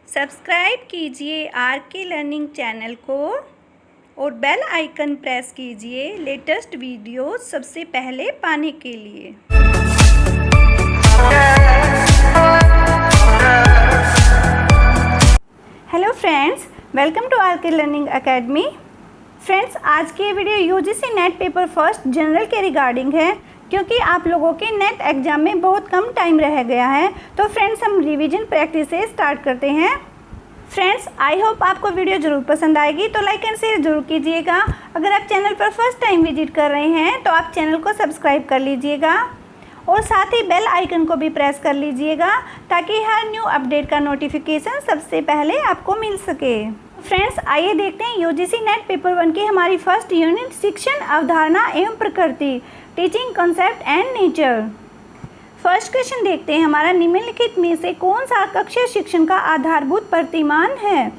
Subscribe कीजिए are K learning channel को और बेल आइकन प्रेस कीजिए लेटेस्ट वीडियो सबसे पहले पाने के लिए। Hello friends, welcome to R K learning academy. Friends, आज की video UGC NET paper first general के रिगार्डिंग है, क्योंकि आप लोगों के नेट एग्ज़ाम में बहुत कम टाइम रह गया है। तो फ्रेंड्स, हम रिवीजन प्रैक्टिस से स्टार्ट करते हैं। फ्रेंड्स, आई होप आपको वीडियो ज़रूर पसंद आएगी, तो लाइक एंड शेयर ज़रूर कीजिएगा। अगर आप चैनल पर फर्स्ट टाइम विजिट कर रहे हैं तो आप चैनल को सब्सक्राइब कर लीजिएगा और साथ ही बेल आइकन को भी प्रेस कर लीजिएगा, ताकि हर न्यू अपडेट का नोटिफिकेशन सबसे पहले आपको मिल सके। फ्रेंड्स, आइए देखते हैं यूजीसी नेट पेपर 1 की हमारी फर्स्ट यूनिट शिक्षण अवधारणा एवं प्रकृति, teaching concept and nature. First question देखते हैं हमारा, निम्नलिखित में से कौन सा कक्षा शिक्षण का आधारभूत प्रतिमान है।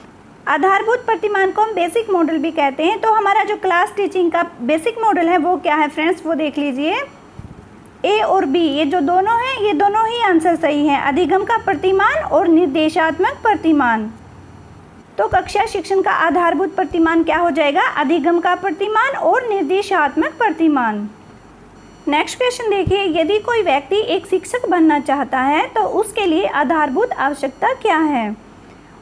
आधारभूत प्रतिमान को हम बेसिक मॉडल भी कहते हैं। तो हमारा जो क्लास टीचिंग का बेसिक मॉडल है वो क्या है फ्रेंड्स, वो देख लीजिए। ए और बी, ये जो दोनों हैं, ये दोनों ही आंसर सही हैं। अधिगम का प्रतिमान और निर्देशात्मक प्रतिमान। तो कक्षा शिक्षण का आधारभूत प्रतिमान क्या हो जाएगा, अधिगम का प्रतिमान और निर्देशात्मक प्रतिमान। नेक्स्ट क्वेश्चन देखिए, यदि कोई व्यक्ति एक शिक्षक बनना चाहता है तो उसके लिए आधारभूत आवश्यकता क्या है।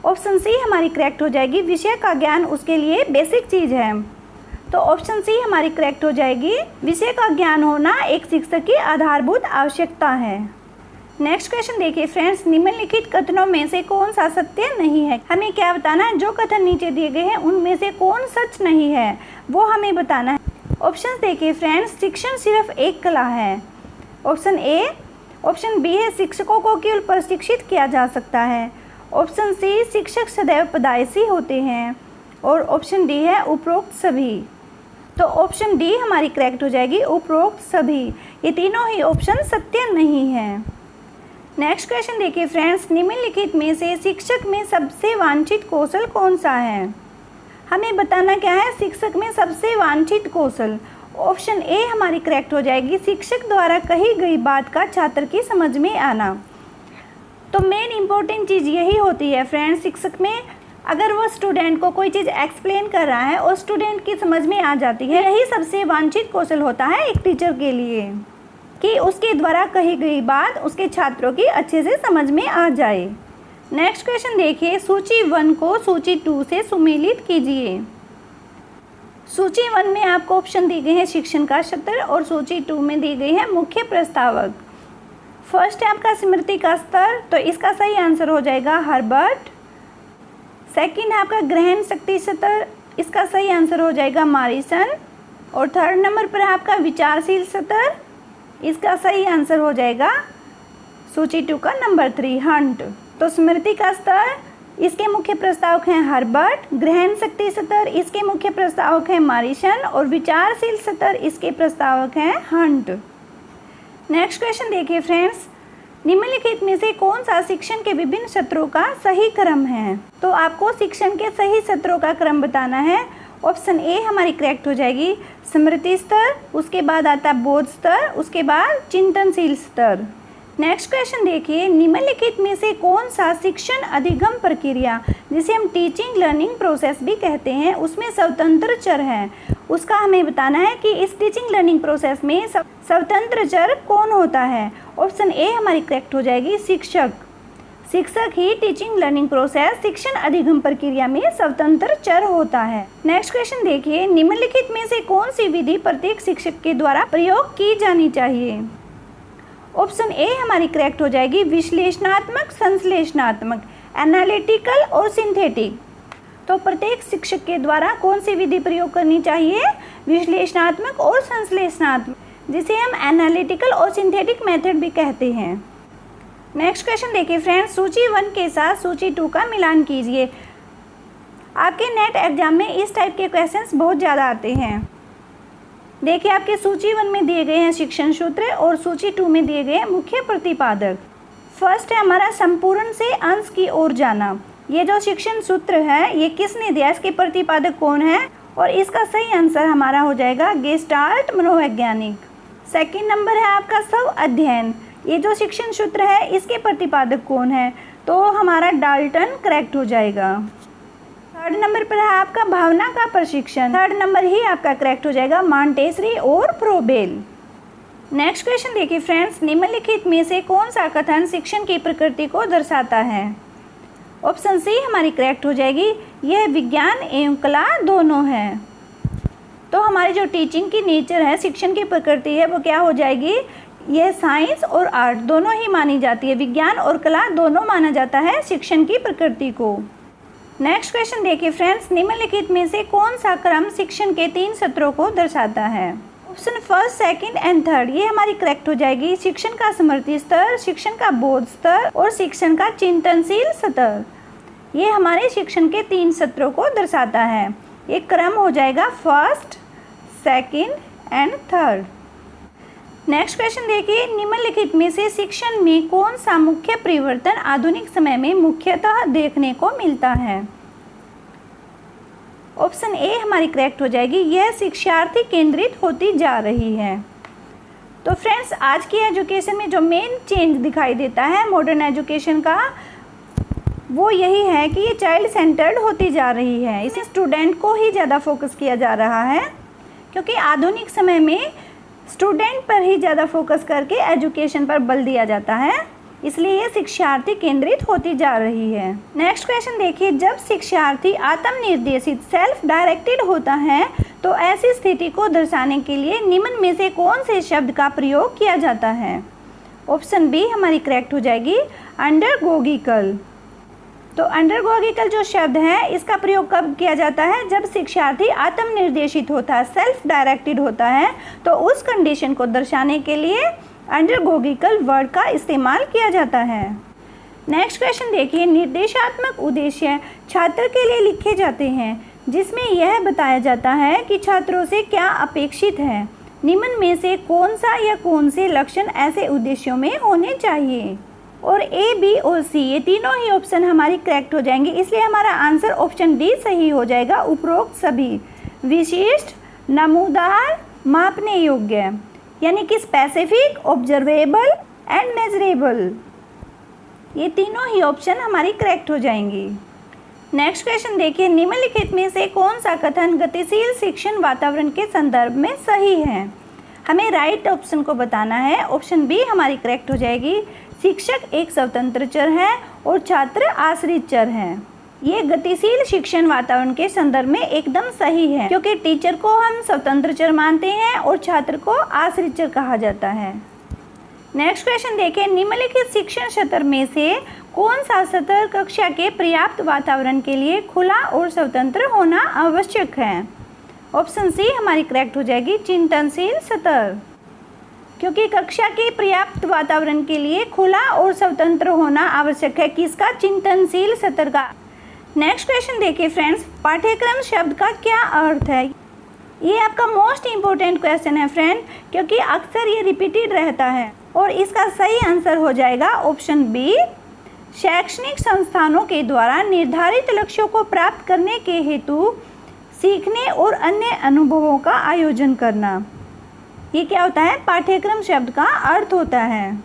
ऑप्शन सी हमारी करेक्ट हो जाएगी, विषय का ज्ञान उसके लिए बेसिक चीज़ है। तो ऑप्शन सी हमारी करेक्ट हो जाएगी, विषय का ज्ञान होना एक शिक्षक की आधारभूत आवश्यकता है। नेक्स्ट क्वेश्चन देखिए फ्रेंड्स, निम्नलिखित कथनों में से कौन सा सत्य नहीं है। हमें क्या बताना है, जो कथन नीचे दिए गए हैं उनमें से कौन सच नहीं है वो हमें बताना है। ऑप्शन देखिए फ्रेंड्स, शिक्षण सिर्फ एक कला है, ऑप्शन ए। ऑप्शन बी है, शिक्षकों को केवल प्रशिक्षित किया जा सकता है। ऑप्शन सी, शिक्षक सदैव पदायसी होते हैं। और ऑप्शन डी है उपरोक्त सभी। तो ऑप्शन डी हमारी करेक्ट हो जाएगी, उपरोक्त सभी। ये तीनों ही ऑप्शन सत्य नहीं है। नेक्स्ट क्वेश्चन देखिए फ्रेंड्स, निम्नलिखित में से शिक्षक में सबसे वांछित कौशल कौन सा है। हमें बताना क्या है, शिक्षक में सबसे वांछित कौशल। ऑप्शन ए हमारी करेक्ट हो जाएगी, शिक्षक द्वारा कही गई बात का छात्र की समझ में आना। तो मेन इंपॉर्टेंट चीज़ यही होती है फ्रेंड्स, शिक्षक में अगर वो स्टूडेंट को कोई चीज़ एक्सप्लेन कर रहा है और स्टूडेंट की समझ में आ जाती है, यही सबसे वांछित कौशल होता है एक टीचर के लिए, कि उसके द्वारा कही गई बात उसके छात्रों की अच्छे से समझ में आ जाए। नेक्स्ट क्वेश्चन देखिए, सूची 1 को सूची 2 से सुमेलित कीजिए। सूची 1 में आपको ऑप्शन दी गई है शिक्षण का सत्र और सूची 2 में दी गई है मुख्य प्रस्तावक। फर्स्ट है आपका स्मृति का स्तर, तो इसका सही आंसर हो जाएगा हर्बर्ट। सेकंड है आपका ग्रहण शक्ति स्तर, इसका सही आंसर हो जाएगा मॉरिसन। और थर्ड नंबर पर है आपका विचारशील स्तर, इसका सही आंसर हो जाएगा सूची 2 का नंबर 3 हंट। तो स्मृति का स्तर, इसके मुख्य प्रस्तावक हैं हर्बर्ट। ग्रहण शक्ति स्तर, इसके मुख्य प्रस्तावक हैं मॉरिसन। और विचारशील स्तर, इसके प्रस्तावक हैं हंट। नेक्स्ट क्वेश्चन देखिए फ्रेंड्स, निम्नलिखित में से कौन सा शिक्षण के विभिन्न सत्रों का सही क्रम है। तो आपको शिक्षण के सही सत्रों का क्रम बताना है। ऑप्शन ए हमारी करेक्ट हो जाएगी, स्मृति स्तर, उसके बाद आता है बोध स्तर, उसके बाद चिंतनशील स्तर। नेक्स्ट क्वेश्चन देखिए, निम्नलिखित में से कौन सा शिक्षण अधिगम प्रक्रिया, जिसे हम टीचिंग लर्निंग प्रोसेस भी कहते हैं, उसमें स्वतंत्र चर है। उसका हमें बताना है कि इस टीचिंग लर्निंग प्रोसेस में स्वतंत्र चर कौन होता है। ऑप्शन ए हमारी करेक्ट हो जाएगी, शिक्षक। शिक्षक ही टीचिंग लर्निंग प्रोसेस शिक्षण अधिगम प्रक्रिया में स्वतंत्र चर होता है। नेक्स्ट क्वेश्चन देखिए, निम्नलिखित में से कौन सी विधि प्रत्येक शिक्षक के द्वारा प्रयोग की जानी चाहिए। ऑप्शन ए हमारी करेक्ट हो जाएगी, विश्लेषणात्मक, संश्लेषणात्मक, एनालिटिकल और सिंथेटिक। तो प्रत्येक शिक्षक के द्वारा कौन सी विधि प्रयोग करनी चाहिए, विश्लेषणात्मक और संश्लेषणात्मक, जिसे हम एनालिटिकल और सिंथेटिक मेथड भी कहते हैं। नेक्स्ट क्वेश्चन देखिए फ्रेंड्स, सूची 1 के साथ सूची 2 का मिलान कीजिए। आपके नेट एग्जाम में इस टाइप के क्वेश्चंस बहुत ज़्यादा आते हैं। देखिए, आपके सूची 1 में दिए गए हैं शिक्षण सूत्र और सूची 2 में दिए गए हैं मुख्य प्रतिपादक। फर्स्ट है हमारा संपूर्ण से अंश की ओर जाना। ये जो शिक्षण सूत्र है ये किसने दिया, इसके प्रतिपादक कौन है, और इसका सही आंसर हमारा हो जाएगा गेस्टाल्ट मनोवैज्ञानिक। सेकंड नंबर है आपका स्व अध्ययन। ये जो शिक्षण सूत्र है इसके प्रतिपादक कौन है, तो हमारा डाल्टन करेक्ट हो जाएगा। थर्ड नंबर पर है आपका भावना का प्रशिक्षण, थर्ड नंबर ही आपका करेक्ट हो जाएगा, मॉन्टेसरी और फ्रोबेल। नेक्स्ट क्वेश्चन देखिए फ्रेंड्स, निम्नलिखित में से कौन सा कथन शिक्षण की प्रकृति को दर्शाता है? ऑप्शन सी हमारी करेक्ट हो जाएगी, यह विज्ञान एवं कला दोनों है। तो हमारी जो टीचिंग की नेचर है, शिक्षण की प्रकृति है, वो क्या हो जाएगी? यह साइंस और आर्ट दोनों ही मानी जाती है, विज्ञान और कला दोनों माना जाता है शिक्षण की प्रकृति को। नेक्स्ट क्वेश्चन देखिए फ्रेंड्स, निम्नलिखित में से कौन सा क्रम शिक्षण के 3 सत्रों को दर्शाता है? Option first, second and third, ये हमारी करेक्ट हो जाएगी। शिक्षण का स्मृति स्तर, शिक्षण का बोध स्तर और शिक्षण का चिंतनशील स्तर, ये हमारे शिक्षण के 3 सत्रों को दर्शाता है। ये क्रम हो जाएगा first, second and third. Next question देखिए, निम्नलिखित में से शिक्षण में कौन सा मुख्य परिवर्तन आधुनिक समय में मुख्यतः देखने को मिलता है? ऑप्शन ए हमारी करेक्ट हो जाएगी, यह शिक्षार्थी केंद्रित होती जा रही है। तो फ्रेंड्स, आज की एजुकेशन में जो मेन चेंज दिखाई देता है मॉडर्न एजुकेशन का, वो यही है कि ये चाइल्ड सेंटर्ड होती जा रही है। इसे स्टूडेंट को ही ज़्यादा फोकस किया जा रहा है, क्योंकि आधुनिक समय में स्टूडेंट पर ही ज़्यादा फोकस करके एजुकेशन पर बल दिया जाता है, इसलिए ये शिक्षार्थी केंद्रित होती जा रही है। नेक्स्ट क्वेश्चन देखिए, जब शिक्षार्थी आत्मनिर्देशित सेल्फ डायरेक्टेड होता है तो ऐसी स्थिति को दर्शाने के लिए निम्न में से कौन से शब्द का प्रयोग किया जाता है? ऑप्शन बी हमारी करेक्ट हो जाएगी, अंडरगोगिकल। तो अंडरगोगिकल जो शब्द है, इसका प्रयोग कब किया जाता है? जब शिक्षार्थी आत्मनिर्देशित होता है, सेल्फ डायरेक्टेड होता है, तो उस कंडीशन को दर्शाने के लिए अंडरगोगिकल वर्ड का इस्तेमाल किया जाता है। नेक्स्ट क्वेश्चन देखिए, निर्देशात्मक उद्देश्य छात्र के लिए लिखे जाते हैं जिसमें यह बताया जाता है कि छात्रों से क्या अपेक्षित है। निम्न में से कौन सा या कौन से लक्षण ऐसे उद्देश्यों में होने चाहिए? और ए, बी और सी, ये तीनों ही ऑप्शन हमारी करेक्ट हो जाएंगे, इसलिए हमारा आंसर ऑप्शन डी सही हो जाएगा। उपरोक्त सभी विशिष्ट, नमूदार, मापने योग्य, यानी कि स्पेसिफिक, ऑब्जर्वेबल एंड मेजरेबल, ये तीनों ही ऑप्शन हमारी करेक्ट हो जाएंगी। नेक्स्ट क्वेश्चन देखिए, निम्नलिखित में से कौन सा कथन गतिशील शिक्षण वातावरण के संदर्भ में सही है? हमें राइट ऑप्शन को बताना है। ऑप्शन बी हमारी करेक्ट हो जाएगी, शिक्षक एक स्वतंत्र चर है और छात्र आश्रित चर है। ये गतिशील शिक्षण वातावरण के संदर्भ में एकदम सही है, क्योंकि टीचर को हम स्वतंत्र चर मानते हैं और छात्र को आश्रित चर कहा जाता है। नेक्स्ट क्वेश्चन देखिए, निम्नलिखित शिक्षण सत्र में से कौन सा सत्र कक्षा के पर्याप्त वातावरण के लिए खुला और स्वतंत्र होना आवश्यक है? ऑप्शन सी हमारी करेक्ट हो जाएगी, चिंतनशील सत्र, क्योंकि कक्षा के पर्याप्त वातावरण के लिए खुला और स्वतंत्र होना आवश्यक है। किसका? चिंतनशील सत्र का। नेक्स्ट क्वेश्चन देखिए फ्रेंड्स, पाठ्यक्रम शब्द का क्या अर्थ है? ये आपका मोस्ट इम्पोर्टेंट क्वेश्चन है फ्रेंड, क्योंकि अक्सर ये रिपीटेड रहता है और इसका सही आंसर हो जाएगा ऑप्शन बी, शैक्षणिक संस्थानों के द्वारा निर्धारित लक्ष्यों को प्राप्त करने के हेतु सीखने और अन्य अनुभवों का आयोजन करना। ये क्या होता है? पाठ्यक्रम शब्द का अर्थ होता है।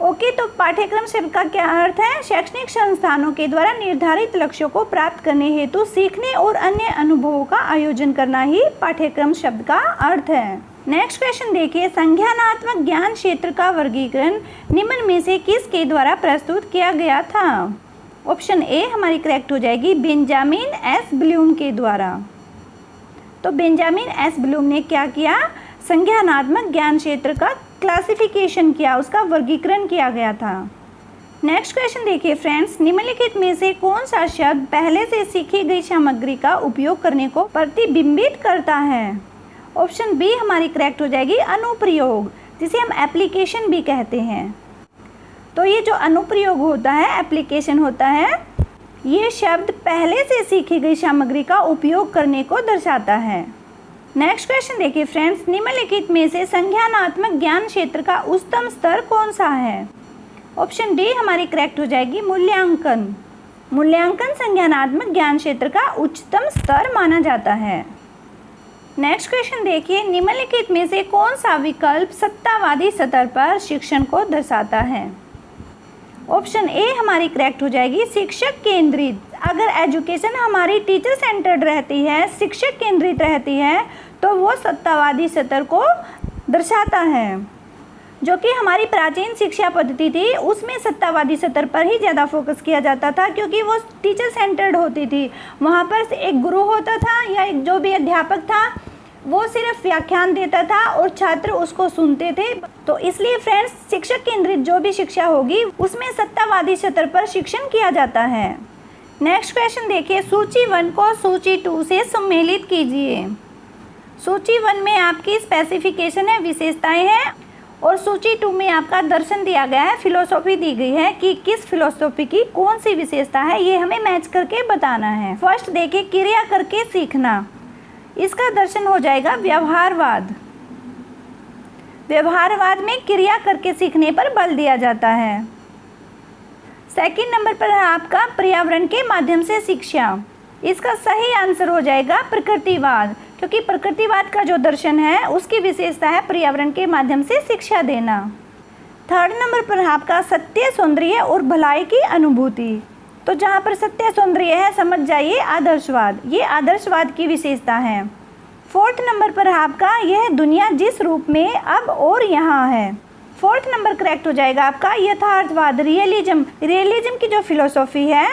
ओके, तो पाठ्यक्रम शब्द का क्या अर्थ है? शैक्षणिक संस्थानों के द्वारा निर्धारित लक्ष्यों को प्राप्त करने हेतु सीखने और अन्य अनुभवों का आयोजन करना ही पाठ्यक्रम शब्द का अर्थ है। नेक्स्ट क्वेश्चन देखिए, संज्ञानात्मक ज्ञान क्षेत्र का वर्गीकरण निम्न में से किसके द्वारा प्रस्तुत किया गया था? ऑप्शन ए हमारी करेक्ट हो जाएगी, बेंजामिन एस ब्लूम के द्वारा। तो बेंजामिन एस ब्लूम ने क्या किया? संज्ञानात्मक ज्ञान क्षेत्र का क्लासिफिकेशन किया, उसका वर्गीकरण किया गया था। नेक्स्ट क्वेश्चन देखिए फ्रेंड्स, निम्नलिखित में से कौन सा शब्द पहले से सीखी गई सामग्री का उपयोग करने को प्रतिबिंबित करता है? ऑप्शन बी हमारी करेक्ट हो जाएगी, अनुप्रयोग, जिसे हम एप्लीकेशन भी कहते हैं। तो ये जो अनुप्रयोग होता है, एप्लीकेशन होता है, ये शब्द पहले से सीखी गई सामग्री का उपयोग करने को दर्शाता है। नेक्स्ट क्वेश्चन देखिए फ्रेंड्स, निम्नलिखित में से संज्ञानात्मक ज्ञान क्षेत्र का उच्चतम स्तर कौन सा है? ऑप्शन डी हमारी करेक्ट हो जाएगी, मूल्यांकन। मूल्यांकन संज्ञानात्मक ज्ञान क्षेत्र का उच्चतम स्तर माना जाता है। नेक्स्ट क्वेश्चन देखिए, निम्नलिखित में से कौन सा विकल्प सत्तावादी स्तर पर शिक्षण को दर्शाता है? ऑप्शन ए हमारी करेक्ट हो जाएगी शिक्षक केंद्रित। अगर एजुकेशन हमारी टीचर सेंटर्ड रहती है, शिक्षक केंद्रित रहती है, तो वो सत्तावादी स्तर को दर्शाता है। जो कि हमारी प्राचीन शिक्षा पद्धति थी उसमें सत्तावादी स्तर पर ही ज़्यादा फोकस किया जाता था, क्योंकि वो टीचर सेंटर्ड होती थी। वहाँ पर एक गुरु होता था या एक जो भी अध्यापक था वो सिर्फ व्याख्यान देता था और छात्र उसको सुनते थे। तो इसलिए फ्रेंड्स, शिक्षक केंद्रित जो भी शिक्षा होगी उसमें सत्तावादी स्तर पर शिक्षण किया जाता है। नेक्स्ट क्वेश्चन देखिए, सूची 1 को सूची 2 से सम्मिलित कीजिए। सूची 1 में आपकी स्पेसिफिकेशन है, विशेषताएं हैं, और सूची 2 में आपका दर्शन दिया गया है, फिलोसॉफी दी गई है कि किस फिलोसॉफी की कौन सी विशेषता है, ये हमें मैच करके बताना है। फर्स्ट देखिए, क्रिया करके सीखना। इसका दर्शन हो जाएगा व्यवहारवाद। व्यवहारवाद में क्रिया करके सीखने पर बल दिया जाता है। सेकंड नंबर पर है आपका पर्यावरण के माध्यम से शिक्षा। इसका सही आंसर हो जाएगा प्रकृतिवाद, क्योंकि प्रकृतिवाद का जो दर्शन है उसकी विशेषता है पर्यावरण के माध्यम से शिक्षा देना। थर्ड नंबर पर है आपका सत्य, सौंदर्य और भलाई की अनुभूति। तो जहाँ पर सत्य सौंदर्य है समझ जाइए आदर्शवाद, ये आदर्शवाद की विशेषता है। फोर्थ नंबर पर है आपका यह दुनिया जिस रूप में अब और यहाँ है। फोर्थ नंबर करेक्ट हो जाएगा आपका यथार्थवाद, रियलिज्म। रियलिज्म की जो फिलोसॉफी है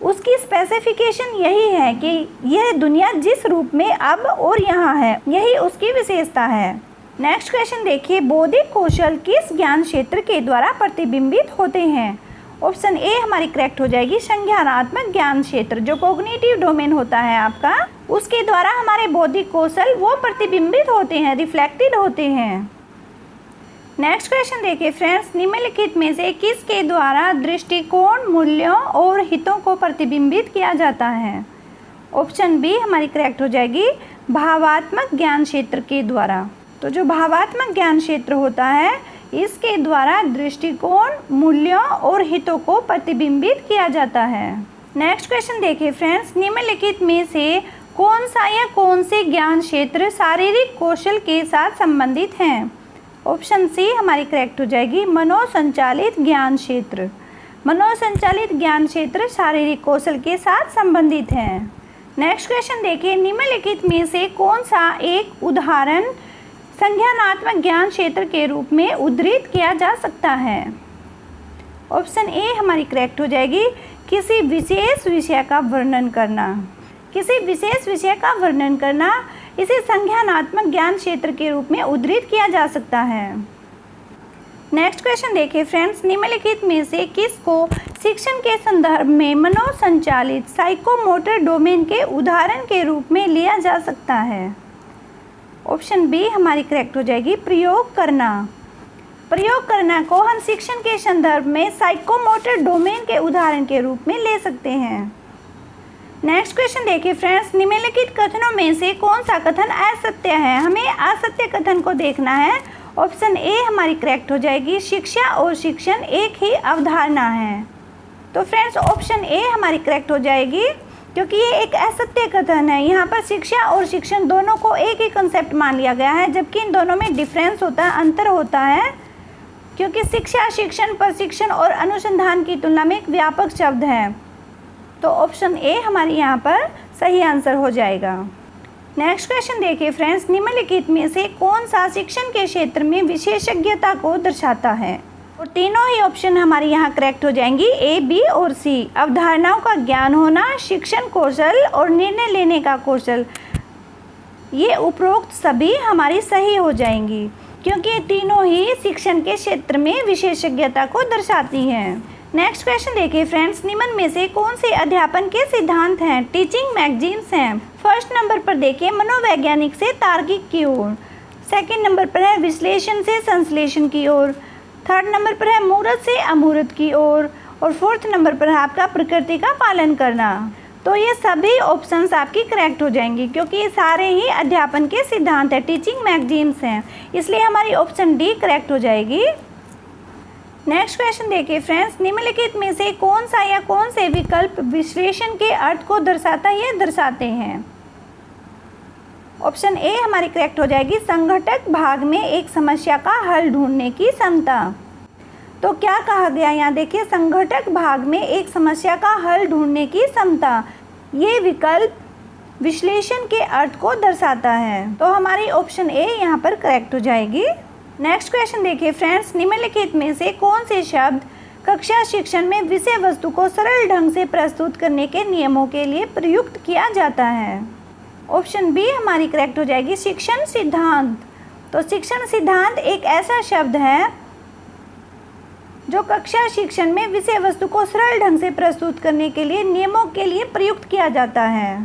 उसकी स्पेसिफिकेशन यही है कि यह दुनिया जिस रूप में अब और यहाँ है, यही उसकी विशेषता है। नेक्स्ट क्वेश्चन देखिए, बौद्धिक कौशल किस ज्ञान क्षेत्र के द्वारा प्रतिबिंबित होते हैं। ऑप्शन ए हमारी करेक्ट हो जाएगी संज्ञानात्मक ज्ञान क्षेत्र। जो कॉग्निटिव डोमेन होता है आपका, उसके द्वारा हमारे बौद्धिक कौशल वो प्रतिबिंबित होते हैं, रिफ्लेक्टेड होते हैं। नेक्स्ट क्वेश्चन देखिए फ्रेंड्स, निम्नलिखित में से किसके द्वारा दृष्टिकोण, मूल्यों और हितों को प्रतिबिंबित किया जाता है। ऑप्शन बी हमारी करेक्ट हो जाएगी भावात्मक ज्ञान क्षेत्र के द्वारा। तो जो भावात्मक ज्ञान क्षेत्र होता है इसके द्वारा दृष्टिकोण, मूल्यों और हितों को प्रतिबिंबित किया जाता है। नेक्स्ट क्वेश्चन देखिए फ्रेंड्स, निम्नलिखित में से कौन सा या कौन से ज्ञान क्षेत्र शारीरिक कौशल के साथ संबंधित हैं। ऑप्शन सी हमारी करेक्ट हो जाएगी मनोसंचालित ज्ञान क्षेत्र। मनोसंचालित ज्ञान क्षेत्र शारीरिक कौशल के साथ संबंधित है। नेक्स्ट क्वेश्चन देखिए, निम्नलिखित में से कौन सा एक उदाहरण संज्ञानात्मक ज्ञान क्षेत्र के रूप में उद्धृत किया जा सकता है। ऑप्शन ए हमारी करेक्ट हो जाएगी किसी विशेष विषय का वर्णन करना। किसी विशेष विषय का वर्णन करना इसे संज्ञानात्मक ज्ञान क्षेत्र के रूप में उद्धृत किया जा सकता है। नेक्स्ट क्वेश्चन देखिए फ्रेंड्स, निम्नलिखित में से किसको शिक्षण के संदर्भ में मनोसंचालित साइकोमोटर डोमेन के उदाहरण के रूप में लिया जा सकता है। ऑप्शन बी हमारी करेक्ट हो जाएगी प्रयोग करना। प्रयोग करना को हम शिक्षण के संदर्भ में साइकोमोटर डोमेन के उदाहरण के रूप में ले सकते हैं। नेक्स्ट क्वेश्चन देखिए फ्रेंड्स, निम्नलिखित कथनों में से कौन सा कथन असत्य है। हमें असत्य कथन को देखना है। ऑप्शन ए हमारी करेक्ट हो जाएगी शिक्षा और शिक्षण एक ही अवधारणा है। तो फ्रेंड्स ऑप्शन ए हमारी करेक्ट हो जाएगी, क्योंकि ये एक असत्य कथन है। यहाँ पर शिक्षा और शिक्षण दोनों को एक ही कंसेप्ट मान लिया गया है, जबकि इन दोनों में डिफरेंस होता है, अंतर होता है। क्योंकि शिक्षा, शिक्षण, प्रशिक्षण और अनुसंधान की तुलना में एक व्यापक शब्द है। तो ऑप्शन ए हमारी यहाँ पर सही आंसर हो जाएगा। नेक्स्ट क्वेश्चन देखिए फ्रेंड्स, निम्नलिखित में से कौन सा शिक्षण के क्षेत्र में विशेषज्ञता को दर्शाता है। और तीनों ही ऑप्शन हमारी यहाँ करेक्ट हो जाएंगी, ए, बी और सी। अवधारणाओं का ज्ञान होना, शिक्षण कौशल और निर्णय लेने का कौशल, ये उपरोक्त सभी हमारी सही हो जाएंगी, क्योंकि ये तीनों ही शिक्षण के क्षेत्र में विशेषज्ञता को दर्शाती हैं। नेक्स्ट क्वेश्चन देखिए फ्रेंड्स, निम्न में से कौन से अध्यापन के सिद्धांत हैं, टीचिंग मैगजीन्स हैं। फर्स्ट नंबर पर देखिए मनोवैज्ञानिक से तार्किक की ओर। सेकंड नंबर पर है विश्लेषण से संश्लेषण की ओर। थर्ड नंबर पर है मूर्त से अमूर्त की ओर। और फोर्थ नंबर पर है आपका प्रकृति का पालन करना। तो ये सभी ऑप्शंस आपकी करेक्ट हो जाएंगी, क्योंकि ये सारे ही अध्यापन के सिद्धांत हैं, टीचिंग मैगजीन्स हैं, इसलिए हमारी ऑप्शन डी करेक्ट हो जाएगी। नेक्स्ट क्वेश्चन देखिए फ्रेंड्स, निम्नलिखित में से कौन सा या कौन से विकल्प विश्लेषण के अर्थ को दर्शाता है या दर्शाते हैं। ऑप्शन ए हमारी करेक्ट हो जाएगी संघटक भाग में एक समस्या का हल ढूंढने की क्षमता। तो क्या कहा गया यहाँ देखिए, संघटक भाग में एक समस्या का हल ढूंढने की क्षमता। ये विकल्प विश्लेषण के अर्थ को दर्शाता है। तो हमारी ऑप्शन ए यहाँ पर करेक्ट हो जाएगी। नेक्स्ट क्वेश्चन देखिए फ्रेंड्स, निम्नलिखित में से कौन से शब्द कक्षा शिक्षण में विषय वस्तु को सरल ढंग से प्रस्तुत करने के नियमों के लिए प्रयुक्त किया जाता है? ऑप्शन बी हमारी करेक्ट हो जाएगी, शिक्षण सिद्धांत। तो शिक्षण सिद्धांत एक ऐसा शब्द है जो कक्षा शिक्षण में विषय वस्तु को सरल ढंग से प्रस्तुत करने के लिए नियमों के लिए प्रयुक्त किया जाता है।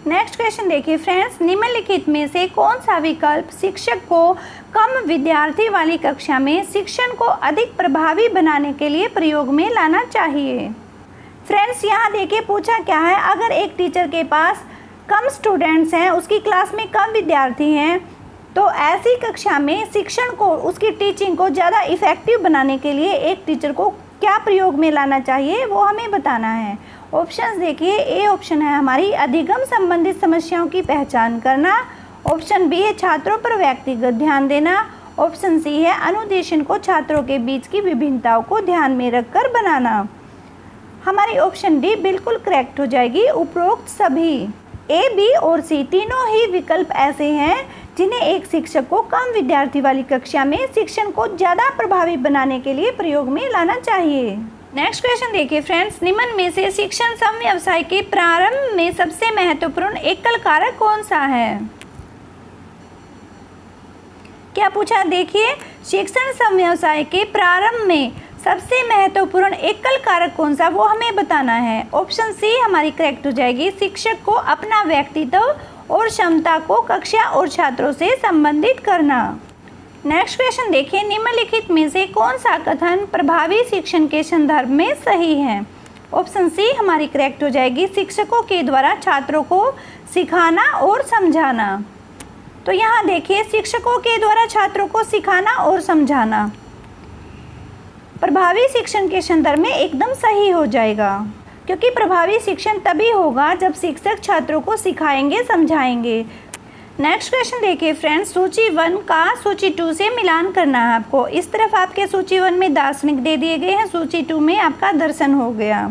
नेक्स्ट क्वेश्चन देखिए फ्रेंड्स, निम्नलिखित में से कौन सा विकल्प शिक्षक को कम विद्यार्थी वाली कक्षा में शिक्षण को अधिक प्रभावी बनाने के लिए प्रयोग में लाना चाहिए? फ्रेंड्स यहाँ देखिए पूछा क्या है, अगर एक टीचर के पास कम स्टूडेंट्स हैं, उसकी क्लास में कम विद्यार्थी हैं, तो ऐसी कक्षा में शिक्षण को, उसकी टीचिंग को ज़्यादा इफ़ेक्टिव बनाने के लिए एक टीचर को क्या प्रयोग में लाना चाहिए वो हमें बताना है। ऑप्शंस देखिए, ए ऑप्शन है हमारी अधिगम संबंधित समस्याओं की पहचान करना, ऑप्शन बी है छात्रों पर व्यक्तिगत ध्यान देना, ऑप्शन सी है अनुदेशन को छात्रों के बीच की विभिन्नताओं को ध्यान में रखकर बनाना। हमारी ऑप्शन डी बिल्कुल करेक्ट हो जाएगी, उपरोक्त सभी। ए, बी और सी तीनों ही विकल्प ऐसे हैं जिन्हें एक शिक्षक को कम विद्यार्थी वाली कक्षा में शिक्षण को ज़्यादा प्रभावी बनाने के लिए प्रयोग में लाना चाहिए। नेक्स्ट क्वेश्चन देखिए फ्रेंड्स, निम्न में से शिक्षण समव्यवसाय के प्रारंभ में सबसे महत्वपूर्ण एकल कारक कौन सा है? क्या पूछा देखिए, शिक्षण समव्यवसाय के प्रारंभ में सबसे महत्वपूर्ण एकल कारक कौन सा, वो हमें बताना है। ऑप्शन सी हमारी करेक्ट हो जाएगी, शिक्षक को अपना व्यक्तित्व और क्षमता को कक्षा और छात्रों से संबंधित करना। नेक्स्ट क्वेश्चन देखिए, निम्नलिखित में से कौन सा कथन प्रभावी शिक्षण के संदर्भ में सही है? ऑप्शन सी हमारी करेक्ट हो जाएगी, शिक्षकों के द्वारा छात्रों को सिखाना और समझाना। तो यहाँ देखिए, शिक्षकों के द्वारा छात्रों को सिखाना और समझाना प्रभावी शिक्षण के संदर्भ में एकदम सही हो जाएगा, क्योंकि प्रभावी शिक्षण तभी होगा जब शिक्षक छात्रों को सिखाएंगे, समझाएंगे। नेक्स्ट क्वेश्चन देखिए फ्रेंड्स, सूची 1 का सूची 2 से मिलान करना है आपको। इस तरफ आपके सूची 1 में दार्शनिक दे दिए गए हैं, सूची 2 में आपका दर्शन हो गया।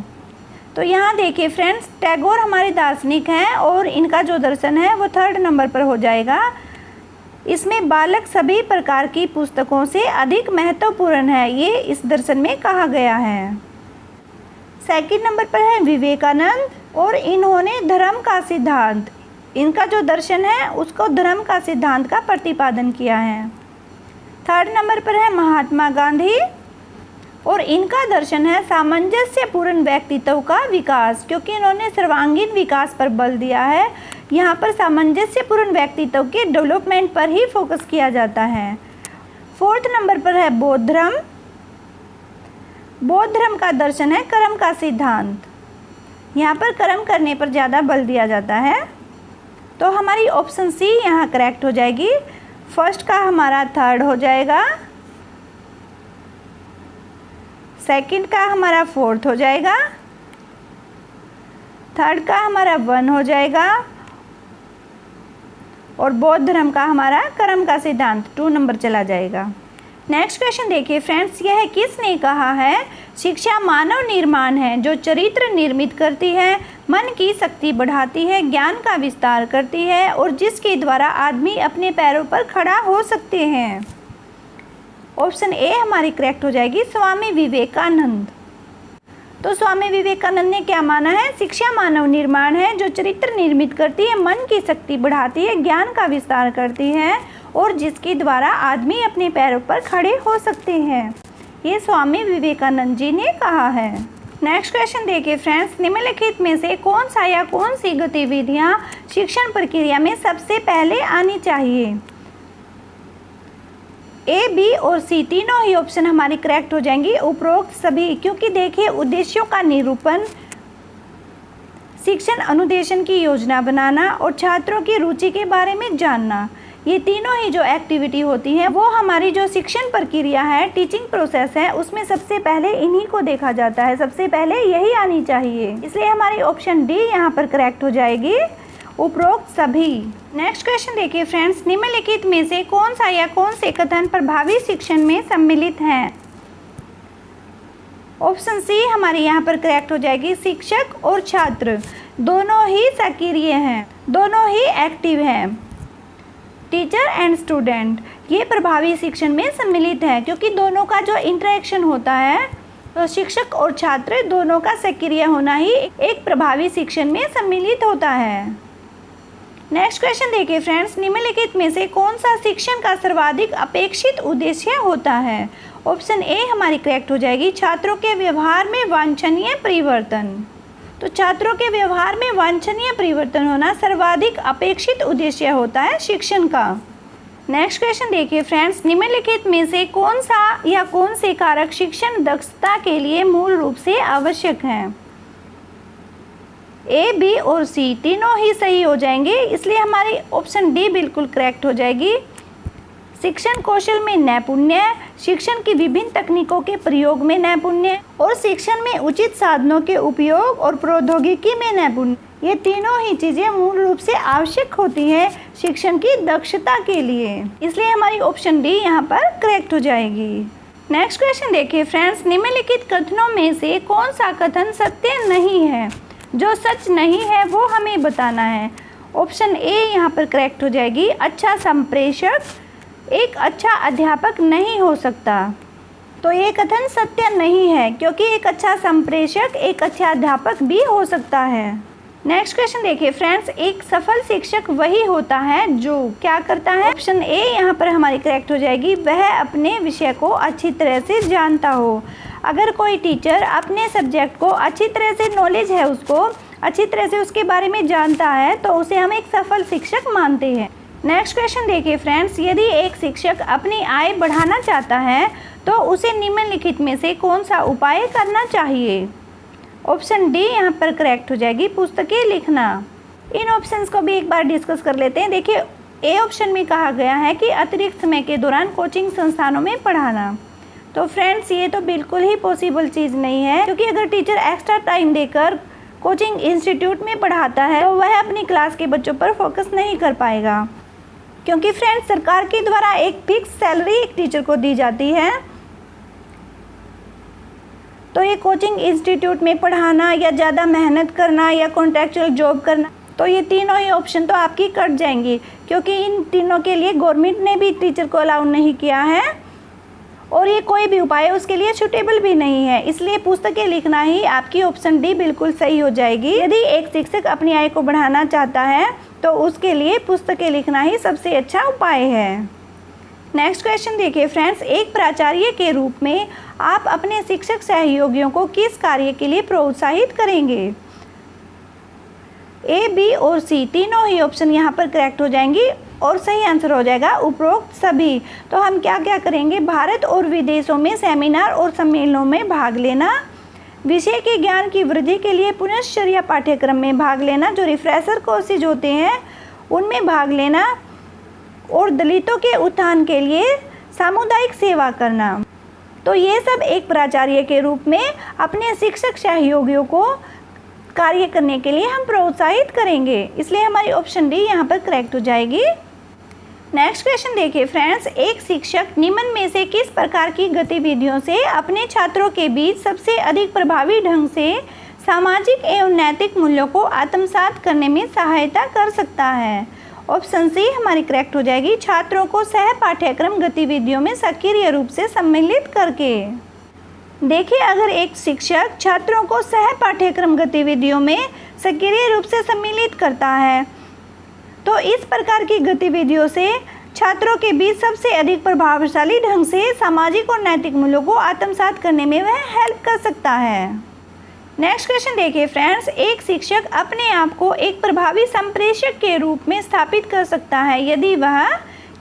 तो यहाँ देखिए फ्रेंड्स, टैगोर हमारे दार्शनिक हैं और इनका जो दर्शन है वो 3rd नंबर पर हो जाएगा। इसमें बालक सभी प्रकार की पुस्तकों से अधिक महत्वपूर्ण है, ये इस दर्शन में कहा गया है। 2nd नंबर पर है विवेकानंद और इन्होंने धर्म का सिद्धांत, इनका जो दर्शन है उसको धर्म का सिद्धांत का प्रतिपादन किया है। 3rd नंबर पर है महात्मा गांधी और इनका दर्शन है सामंजस्यपूर्ण व्यक्तित्व का विकास, क्योंकि इन्होंने सर्वांगीण विकास पर बल दिया है। यहाँ पर सामंजस्यपूर्ण व्यक्तित्व के डेवलपमेंट पर ही फोकस किया जाता है। 4th नंबर पर है बौद्ध धर्म। बौद्ध धर्म का दर्शन है कर्म का सिद्धांत, यहाँ पर कर्म करने पर ज़्यादा बल दिया जाता है। तो हमारी ऑप्शन सी यहाँ करेक्ट हो जाएगी। फर्स्ट का हमारा 3rd हो जाएगा, 2nd का हमारा 4th हो जाएगा, 3rd का हमारा 1 हो जाएगा और बौद्ध धर्म का हमारा कर्म का सिद्धांत 2 नंबर चला जाएगा। नेक्स्ट क्वेश्चन देखिए फ्रेंड्स, यह किसने कहा है? शिक्षा मानव निर्माण है जो चरित्र निर्मित करती है, मन की शक्ति बढ़ाती है, ज्ञान का विस्तार करती है और जिसके द्वारा आदमी अपने पैरों पर खड़ा हो सकते हैं। ऑप्शन ए हमारी करेक्ट हो जाएगी, स्वामी विवेकानंद। तो स्वामी विवेकानंद ने क्या माना है? शिक्षा मानव निर्माण है जो चरित्र निर्मित करती है, मन की शक्ति बढ़ाती है, ज्ञान का विस्तार करती है और जिसके द्वारा आदमी अपने पैरों पर खड़े हो सकते हैं। ये स्वामी विवेकानंद जी ने कहा है। नेक्स्ट क्वेश्चन देखिए फ्रेंड्स, निम्नलिखित में से कौन सा या कौन सी गतिविधियां शिक्षण प्रक्रिया में सबसे पहले आनी चाहिए? ए, बी और सी तीनों ही ऑप्शन हमारी करेक्ट हो जाएंगी, उपरोक्त सभी। क्योंकि देखिए, उद्देश्यों का निरूपण, शिक्षण अनुदेशन की योजना बनाना और छात्रों की रुचि के बारे में जानना, ये तीनों ही जो एक्टिविटी होती हैं वो हमारी जो शिक्षण प्रक्रिया है, टीचिंग प्रोसेस है, उसमें सबसे पहले इन्हीं को देखा जाता है, सबसे पहले यही आनी चाहिए। इसलिए हमारी ऑप्शन डी यहाँ पर करेक्ट हो जाएगी, उपरोक्त सभी। नेक्स्ट क्वेश्चन देखिए फ्रेंड्स, निम्नलिखित में से कौन सा या कौन से कथन प्रभावी शिक्षण में सम्मिलित हैं? ऑप्शन सी हमारी यहाँ पर करेक्ट हो जाएगी। शिक्षक और छात्र दोनों ही सक्रिय हैं, दोनों ही एक्टिव हैं। टीचर एंड स्टूडेंट ये प्रभावी शिक्षण में सम्मिलित है, क्योंकि दोनों का जो इंटरेक्शन होता है तो शिक्षक और छात्र दोनों का सक्रिय होना ही एक प्रभावी शिक्षण में सम्मिलित होता है। नेक्स्ट क्वेश्चन देखिए फ्रेंड्स, निम्नलिखित में से कौन सा शिक्षण का सर्वाधिक अपेक्षित उद्देश्य होता है? ऑप्शन ए हमारी करेक्ट हो जाएगी। छात्रों के व्यवहार में वांछनीय परिवर्तन। तो छात्रों के व्यवहार में वांछनीय परिवर्तन होना सर्वाधिक अपेक्षित उद्देश्य होता है शिक्षण का। नेक्स्ट क्वेश्चन देखिए फ्रेंड्स, निम्नलिखित में से कौन सा या कौन से कारक शिक्षण दक्षता के लिए मूल रूप से आवश्यक हैं? ए, बी और सी तीनों ही सही हो जाएंगे, इसलिए हमारी ऑप्शन डी बिल्कुल करेक्ट हो जाएगी। शिक्षण कौशल में नैपुण्य, शिक्षण की विभिन्न तकनीकों के प्रयोग में नैपुण्य और शिक्षण में उचित साधनों के उपयोग और प्रौद्योगिकी में नैपुण्य, ये तीनों ही चीज़ें मूल रूप से आवश्यक होती है शिक्षण की दक्षता के लिए, इसलिए हमारी ऑप्शन डी यहाँ पर करेक्ट हो जाएगी। नेक्स्ट क्वेश्चन देखिए फ्रेंड्स, निम्नलिखित कथनों में से कौन सा कथन सत्य नहीं है? जो सच नहीं है वो हमें बताना है। ऑप्शन ए यहाँ पर करेक्ट हो जाएगी। अच्छा संप्रेषक एक अच्छा अध्यापक नहीं हो सकता। तो ये कथन सत्य नहीं है, क्योंकि एक अच्छा संप्रेषक एक अच्छा अध्यापक भी हो सकता है। नेक्स्ट क्वेश्चन देखिए फ्रेंड्स, एक सफल शिक्षक वही होता है जो क्या करता है? ऑप्शन ए यहाँ पर हमारी करेक्ट हो जाएगी। वह अपने विषय को अच्छी तरह से जानता हो। अगर कोई टीचर अपने सब्जेक्ट को अच्छी तरह से नॉलेज है, उसको अच्छी तरह से उसके बारे में जानता है, तो उसे हम एक सफल शिक्षक मानते हैं। नेक्स्ट क्वेश्चन देखिए फ्रेंड्स, यदि एक शिक्षक अपनी आय बढ़ाना चाहता है तो उसे निम्नलिखित में से कौन सा उपाय करना चाहिए? ऑप्शन डी यहाँ पर करेक्ट हो जाएगी। पुस्तकें लिखना। इन ऑप्शंस को भी एक बार डिस्कस कर लेते हैं। देखिए ए ऑप्शन में कहा गया है कि अतिरिक्त समय के दौरान कोचिंग संस्थानों में पढ़ाना। तो फ्रेंड्स ये तो बिल्कुल ही पॉसिबल चीज़ नहीं है, क्योंकि अगर टीचर एक्स्ट्रा टाइम देकर कोचिंग इंस्टीट्यूट में पढ़ाता है तो वह अपनी क्लास के बच्चों पर फोकस नहीं कर पाएगा, क्योंकि फ्रेंड्स सरकार के द्वारा एक फिक्स सैलरी एक टीचर को दी जाती है। तो ये कोचिंग इंस्टीट्यूट में पढ़ाना या ज़्यादा मेहनत करना या कॉन्ट्रैक्चुअल जॉब करना, तो ये तीनों ही ऑप्शन तो आपकी कट जाएंगी, क्योंकि इन तीनों के लिए गवर्नमेंट ने भी टीचर को अलाउ नहीं किया है और ये कोई भी उपाय उसके लिए सूटेबल भी नहीं है। इसलिए पुस्तकें लिखना ही आपकी ऑप्शन डी बिल्कुल सही हो जाएगी। यदि एक शिक्षक अपनी आय को बढ़ाना चाहता है तो उसके लिए पुस्तकें लिखना ही सबसे अच्छा उपाय है। नेक्स्ट क्वेश्चन देखिए फ्रेंड्स, एक प्राचार्य के रूप में आप अपने शिक्षक सहयोगियों को किस कार्य के लिए प्रोत्साहित करेंगे? ए, बी और सी तीनों ही ऑप्शन यहाँ पर करेक्ट हो जाएंगी और सही आंसर हो जाएगा उपरोक्त सभी। तो हम क्या क्या करेंगे? भारत और विदेशों में सेमिनार और सम्मेलनों में भाग लेना, विषय के ज्ञान की वृद्धि के लिए पुनश्चर्या पाठ्यक्रम में भाग लेना, जो रिफ्रेशर कोर्सेज होते हैं उनमें भाग लेना, और दलितों के उत्थान के लिए सामुदायिक सेवा करना। तो ये सब एक प्राचार्य के रूप में अपने शिक्षक सहयोगियों को कार्य करने के लिए हम प्रोत्साहित करेंगे, इसलिए हमारी ऑप्शन डी यहाँ पर करेक्ट हो जाएगी। नेक्स्ट क्वेश्चन देखिए फ्रेंड्स, एक शिक्षक निम्न में से किस प्रकार की गतिविधियों से अपने छात्रों के बीच सबसे अधिक प्रभावी ढंग से सामाजिक एवं नैतिक मूल्यों को आत्मसात करने में सहायता कर सकता है? ऑप्शन सी हमारी करेक्ट हो जाएगी। छात्रों को सह पाठ्यक्रम गतिविधियों में सक्रिय रूप से सम्मिलित करके। देखिए अगर एक शिक्षक छात्रों को सह पाठ्यक्रम गतिविधियों में सक्रिय रूप से सम्मिलित करता है तो इस प्रकार की गतिविधियों से छात्रों के बीच सबसे अधिक प्रभावशाली ढंग से सामाजिक और नैतिक मूल्यों को आत्मसात करने में वह हेल्प कर सकता है। नेक्स्ट क्वेश्चन देखिए फ्रेंड्स, एक शिक्षक अपने आप को एक प्रभावी संप्रेषक के रूप में स्थापित कर सकता है यदि वह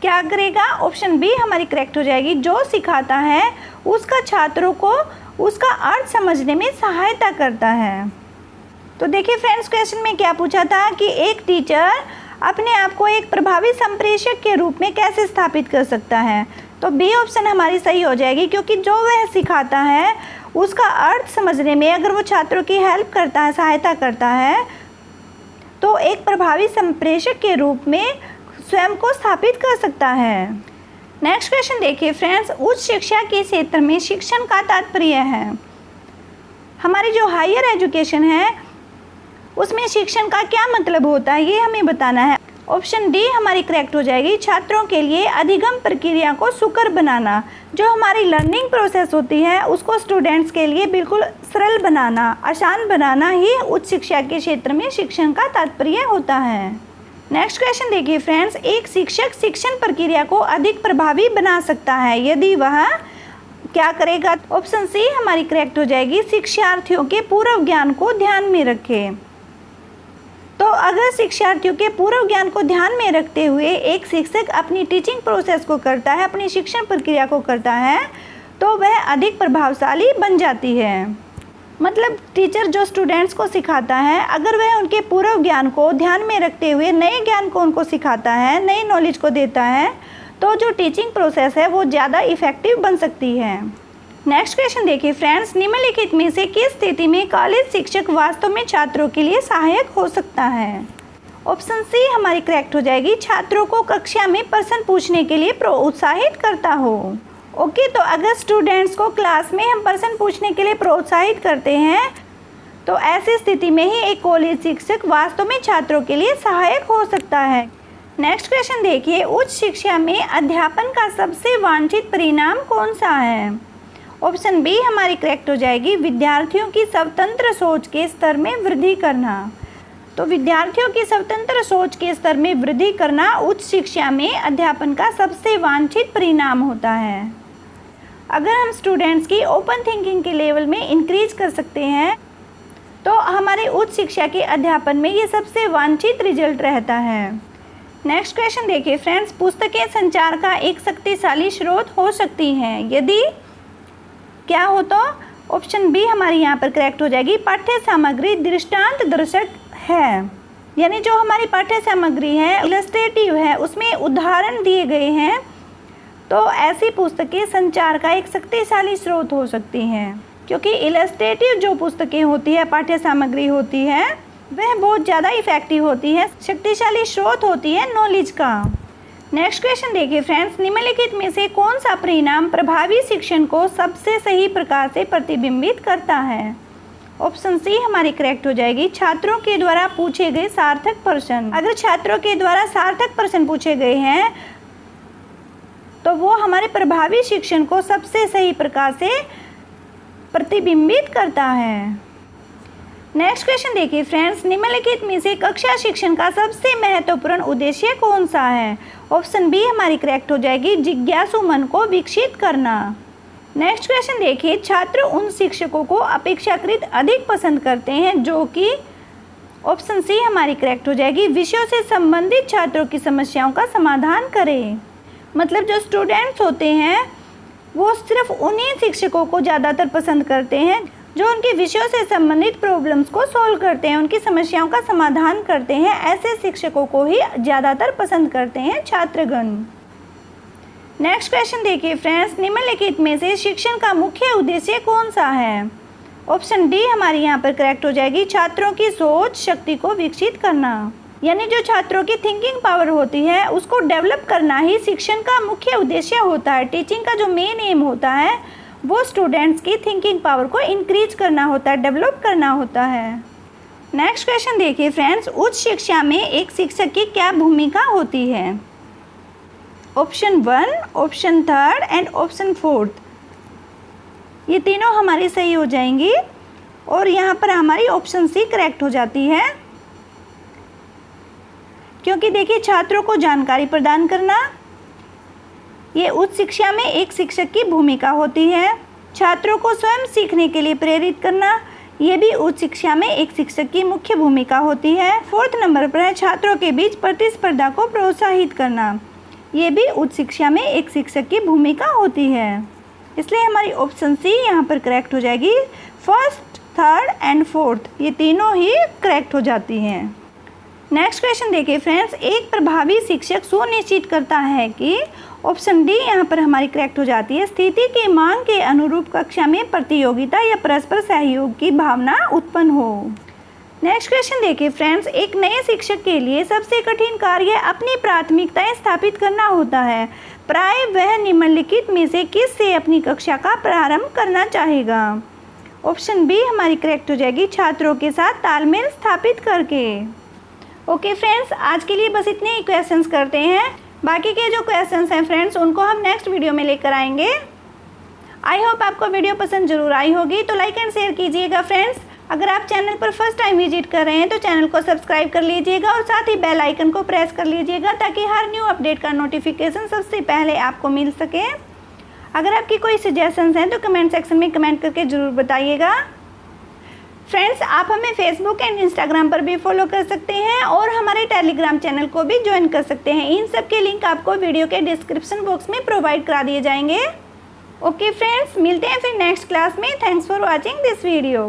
क्या करेगा? ऑप्शन बी हमारी करेक्ट हो जाएगी। जो सिखाता है उसका छात्रों को उसका अर्थ समझने में सहायता करता है। तो देखिए फ्रेंड्स क्वेश्चन में क्या पूछा था कि एक टीचर अपने आप को एक प्रभावी संप्रेषक के रूप में कैसे स्थापित कर सकता है? तो बी ऑप्शन हमारी सही हो जाएगी, क्योंकि जो वह सिखाता है उसका अर्थ समझने में अगर वो छात्रों की हेल्प करता है, सहायता करता है, तो एक प्रभावी संप्रेषक के रूप में स्वयं को स्थापित कर सकता है। नेक्स्ट क्वेश्चन देखिए फ्रेंड्स, उच्च शिक्षा के क्षेत्र में शिक्षण का तात्पर्य है। हमारी जो हायर एजुकेशन है उसमें शिक्षण का क्या मतलब होता है ये हमें बताना है। ऑप्शन डी हमारी करेक्ट हो जाएगी, छात्रों के लिए अधिगम प्रक्रिया को सुकर बनाना। जो हमारी लर्निंग प्रोसेस होती है उसको स्टूडेंट्स के लिए बिल्कुल सरल बनाना, आसान बनाना ही उच्च शिक्षा के क्षेत्र में शिक्षण का तात्पर्य होता है। नेक्स्ट क्वेश्चन देखिए फ्रेंड्स, एक शिक्षक शिक्षण प्रक्रिया को अधिक प्रभावी बना सकता है यदि वह क्या करेगा। ऑप्शन सी हमारी करेक्ट हो जाएगी, शिक्षार्थियों के पूर्व ज्ञान को ध्यान में रखे। तो अगर शिक्षार्थियों के पूर्व ज्ञान को ध्यान में रखते हुए एक शिक्षक अपनी टीचिंग प्रोसेस को करता है, अपनी शिक्षण प्रक्रिया को करता है, तो वह अधिक प्रभावशाली बन जाती है। मतलब टीचर जो स्टूडेंट्स को सिखाता है, अगर वह उनके पूर्व ज्ञान को ध्यान में रखते हुए नए ज्ञान को उनको सिखाता है, नई नॉलेज को देता है, तो जो टीचिंग प्रोसेस है वो ज़्यादा इफ़ेक्टिव बन सकती है। नेक्स्ट क्वेश्चन देखिए फ्रेंड्स, निम्नलिखित में से किस स्थिति में कॉलेज शिक्षक वास्तव में छात्रों के लिए सहायक हो सकता है। ऑप्शन सी हमारी करेक्ट हो जाएगी, छात्रों को कक्षा में प्रश्न पूछने के लिए प्रोत्साहित करता हो। ओके, तो अगर स्टूडेंट्स को क्लास में हम प्रश्न पूछने के लिए प्रोत्साहित करते हैं तो ऐसी स्थिति में ही एक कॉलेज शिक्षक वास्तव में छात्रों के लिए सहायक हो सकता है। नेक्स्ट क्वेश्चन देखिए, उच्च शिक्षा में अध्यापन का सबसे वांछित परिणाम कौन सा है। ऑप्शन बी हमारी करेक्ट हो जाएगी, विद्यार्थियों की स्वतंत्र सोच के स्तर में वृद्धि करना। तो विद्यार्थियों की स्वतंत्र सोच के स्तर में वृद्धि करना उच्च शिक्षा में अध्यापन का सबसे वांछित परिणाम होता है। अगर हम स्टूडेंट्स की ओपन थिंकिंग के लेवल में इंक्रीज कर सकते हैं तो हमारे उच्च शिक्षा के अध्यापन में ये सबसे वांछित रिजल्ट रहता है। नेक्स्ट क्वेश्चन देखिए फ्रेंड्स, पुस्तकें संचार का एक शक्तिशाली स्रोत हो सकती हैं यदि क्या हो। तो ऑप्शन बी हमारी यहाँ पर करेक्ट हो जाएगी, पाठ्य सामग्री दृष्टांत दर्शक है। यानी जो हमारी पाठ्य सामग्री है इलस्ट्रेटिव है, उसमें उदाहरण दिए गए हैं, तो ऐसी पुस्तकें संचार का एक शक्तिशाली स्रोत हो सकती हैं। क्योंकि इलस्ट्रेटिव जो पुस्तकें होती है, पाठ्य सामग्री होती है, वह बहुत ज़्यादा इफ़ेक्टिव होती है, शक्तिशाली स्रोत होती है नॉलेज का। नेक्स्ट क्वेश्चन देखिए फ्रेंड्स, निम्नलिखित में से कौन सा परिणाम प्रभावी शिक्षण को सबसे सही प्रकार से प्रतिबिंबित करता है। ऑप्शन सी हमारी करेक्ट हो जाएगी, छात्रों के द्वारा पूछे गए सार्थक प्रश्न। अगर छात्रों के द्वारा सार्थक प्रश्न पूछे गए हैं तो वो हमारे प्रभावी शिक्षण को सबसे सही प्रकार से प्रतिबिंबित करता है। नेक्स्ट क्वेश्चन देखिए फ्रेंड्स, निम्नलिखित में से कक्षा शिक्षण का सबसे महत्वपूर्ण उद्देश्य कौन सा है। ऑप्शन बी हमारी करेक्ट हो जाएगी, जिज्ञासु मन को विकसित करना। नेक्स्ट क्वेश्चन देखिए, छात्र उन शिक्षकों को अपेक्षाकृत अधिक पसंद करते हैं जो कि ऑप्शन सी हमारी करेक्ट हो जाएगी, विषयों से संबंधित छात्रों की समस्याओं का समाधान करें। मतलब जो स्टूडेंट्स होते हैं वो सिर्फ उन्हीं शिक्षकों को ज़्यादातर पसंद करते हैं जो उनके विषयों से संबंधित प्रॉब्लम्स को सॉल्व करते हैं, उनकी समस्याओं का समाधान करते हैं। ऐसे शिक्षकों को ही ज़्यादातर पसंद करते हैं छात्रगण। नेक्स्ट क्वेश्चन देखिए फ्रेंड्स, निम्नलिखित में से शिक्षण का मुख्य उद्देश्य कौन सा है। ऑप्शन डी हमारी यहाँ पर करेक्ट हो जाएगी, छात्रों की सोच शक्ति को विकसित करना। यानी जो छात्रों की थिंकिंग पावर होती है उसको डेवलप करना ही शिक्षण का मुख्य उद्देश्य होता है। टीचिंग का जो मेन एम होता है वो स्टूडेंट्स की थिंकिंग पावर को इंक्रीज करना होता है, डेवलप करना होता है। नेक्स्ट क्वेश्चन देखिए फ्रेंड्स, उच्च शिक्षा में एक शिक्षक की क्या भूमिका होती है। ऑप्शन 1, ऑप्शन 3 एंड ऑप्शन 4, ये तीनों हमारी सही हो जाएंगी और यहाँ पर हमारी ऑप्शन सी करेक्ट हो जाती है। क्योंकि देखिए छात्रों को जानकारी प्रदान करना ये उच्च शिक्षा में एक शिक्षक की भूमिका होती है। छात्रों को स्वयं सीखने के लिए प्रेरित करना ये भी उच्च शिक्षा में एक शिक्षक की मुख्य भूमिका होती है। 4th नंबर पर है छात्रों के बीच प्रतिस्पर्धा को प्रोत्साहित करना, ये भी उच्च शिक्षा में एक शिक्षक की भूमिका होती है। इसलिए हमारी ऑप्शन सी यहाँ पर करेक्ट हो जाएगी। 1st, 3rd एंड 4th ये तीनों ही करेक्ट हो जाती हैं। नेक्स्ट क्वेश्चन देखिए फ्रेंड्स, एक प्रभावी शिक्षक सुनिश्चित करता है कि ऑप्शन डी यहाँ पर हमारी करेक्ट हो जाती है, स्थिति की मांग के अनुरूप कक्षा में प्रतियोगिता या परस्पर सहयोग की भावना उत्पन्न हो। नेक्स्ट क्वेश्चन देखिए फ्रेंड्स, एक नए शिक्षक के लिए सबसे कठिन कार्य अपनी प्राथमिकताएं स्थापित करना होता है। प्राय वह निम्नलिखित में से किस से अपनी कक्षा का प्रारंभ करना चाहेगा। ऑप्शन बी हमारी करेक्ट हो जाएगी, छात्रों के साथ तालमेल स्थापित करके। ओके फ्रेंड्स, आज के लिए बस इतने ही क्वेश्चंस करते हैं। बाकी के जो क्वेश्चंस हैं फ्रेंड्स उनको हम नेक्स्ट वीडियो में लेकर आएंगे। आई होप आपको वीडियो पसंद जरूर आई होगी, तो लाइक एंड शेयर कीजिएगा फ्रेंड्स। अगर आप चैनल पर फर्स्ट टाइम विजिट कर रहे हैं तो चैनल को सब्सक्राइब कर लीजिएगा और साथ ही बेल आइकन को प्रेस कर लीजिएगा ताकि हर न्यू अपडेट का नोटिफिकेशन सबसे पहले आपको मिल सके। अगर आपकी कोई सजेशंस हैं तो कमेंट सेक्शन में कमेंट करके ज़रूर बताइएगा। फ्रेंड्स, आप हमें फेसबुक एंड इंस्टाग्राम पर भी फॉलो कर सकते हैं और हमारे टेलीग्राम चैनल को भी ज्वाइन कर सकते हैं। इन सब के लिंक आपको वीडियो के डिस्क्रिप्शन बॉक्स में प्रोवाइड करा दिए जाएंगे। ओके फ्रेंड्स, मिलते हैं फिर नेक्स्ट क्लास में। Thanks for watching this video.